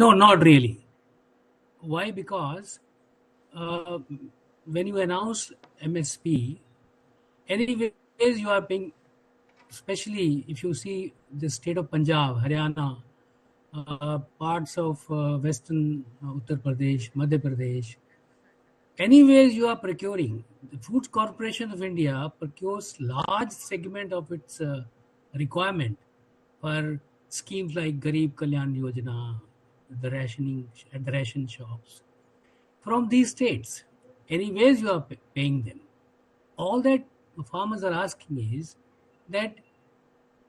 No, not really. Why? Because uh, when you announce MSP, anyways you are paying, especially if you see the state of Punjab, Haryana, parts of western Uttar Pradesh, Madhya Pradesh. Anyways, you are procuring. The Food Corporation of India procures large segment of its requirement for schemes like Gareeb Kalyan Yojana, the rationing at the ration shops from these states. Anyways, you are paying them. All that farmers are asking is that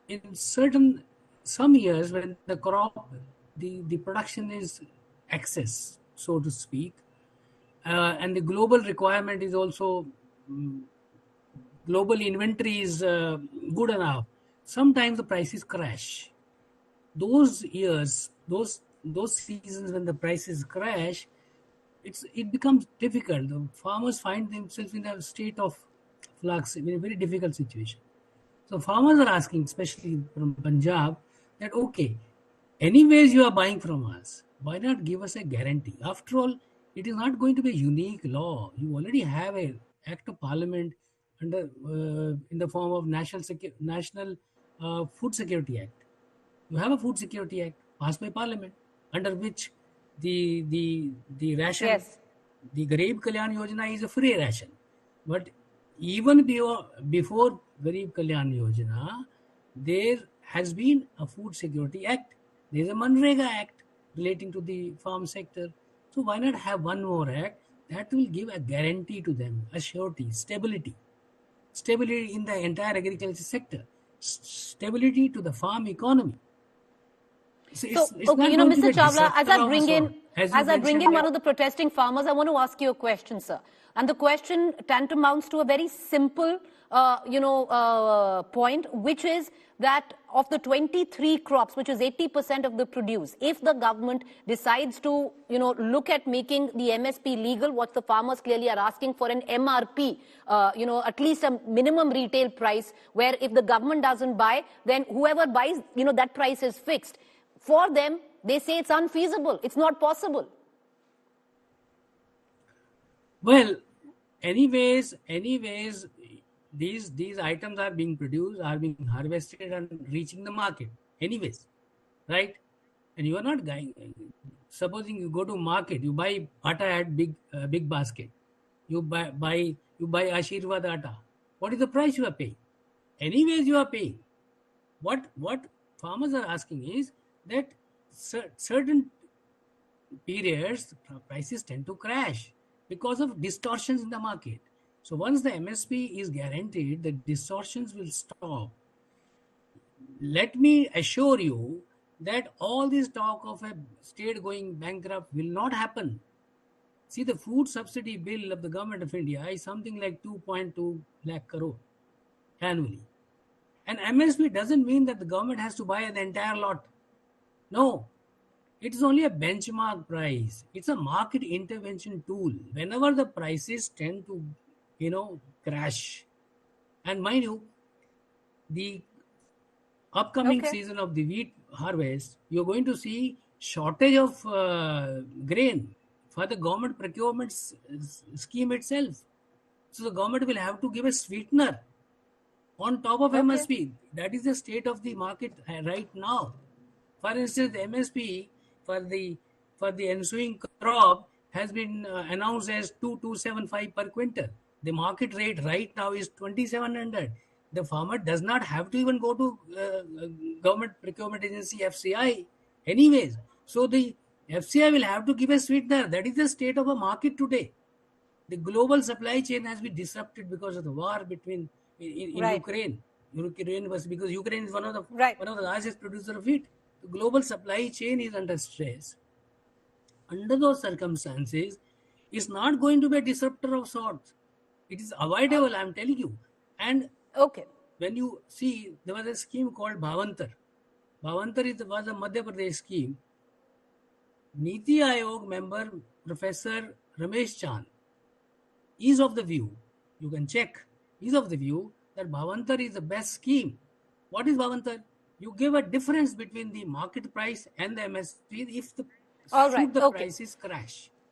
in some years when the crop, the production is excess, so to speak, and the global requirement is also global inventory is good enough, sometimes the prices crash. Those years, those seasons when the prices crash, it becomes difficult. The farmers find themselves in a state of flux, in a very difficult situation. So farmers are asking, especially from Punjab, that okay, anyways you are buying from us, why not give us a guarantee? After all, it is not going to be a unique law. You already have a act of parliament under in the form of National Food Security Act. You have a Food Security Act passed by Parliament, under which the ration, Yes. the Gareeb Kalyan Yojana is a free ration. But even before Gareeb Kalyan Yojana, there has been a Food Security Act. There is a Manrega Act relating to the farm sector. So why not have one more act that will give a guarantee to them, a surety, stability in the entire agriculture sector, stability to the farm economy. So, It's okay, not going to be Mr. a Chawla, disruptor of a sort, as you as I bring mentioned. in one of the protesting farmers, I want to ask you a question, sir. And the question tantamounts to a very simple, point, which is that of the 23 crops, which is 80% of the produce, if the government decides to, look at making the MSP legal, what the farmers clearly are asking for an MRP, at least a minimum retail price, where if the government doesn't buy, then whoever buys, that price is fixed. For them, they say it's unfeasible. It's not possible. Well, anyways, these items are being produced, are being harvested, and reaching the market. Anyways, right? And you are not going. Supposing you go to market, you buy atta at big basket. You buy Ashirwad atta. What is the price you are paying? Anyways, you are paying. What farmers are asking is that certain periods prices tend to crash because of distortions in the market. So once the MSP is guaranteed, the distortions will stop. Let me assure you that all this talk of a state going bankrupt will not happen. See, the food subsidy bill of the government of India is something like 2.2 lakh crore annually. And MSP doesn't mean that the government has to buy the entire lot. No, it is only a benchmark price. It's a market intervention tool. Whenever the prices tend to, crash, and mind you, the upcoming Okay. season of the wheat harvest, you're going to see shortage of grain for the government procurement scheme itself. So the government will have to give a sweetener on top of Okay. MSP. That is the state of the market right now. For instance, the MSP for the ensuing crop has been announced as 2275 per quintal. The market rate right now is 2700. The farmer does not have to even go to government procurement agency FCI anyways. So the FCI will have to give a sweetener. That is the state of a market today. The global supply chain has been disrupted because of the war between in Right. Ukraine. Ukraine was because Ukraine is one of the Right. largest producer of wheat. The global supply chain is under stress. Under those circumstances, it's not going to be a disruptor of sorts. It is avoidable, I'm telling you. And Okay. when you see, there was a scheme called Bhavantar. Bhavantar was a Madhya Pradesh scheme. Niti Aayog member Professor Ramesh Chand is of the view, you can check, is of the view that Bhavantar is the best scheme. What is Bhavantar? You give a difference between the market price and the MSP if the All right. should the Okay. prices crash.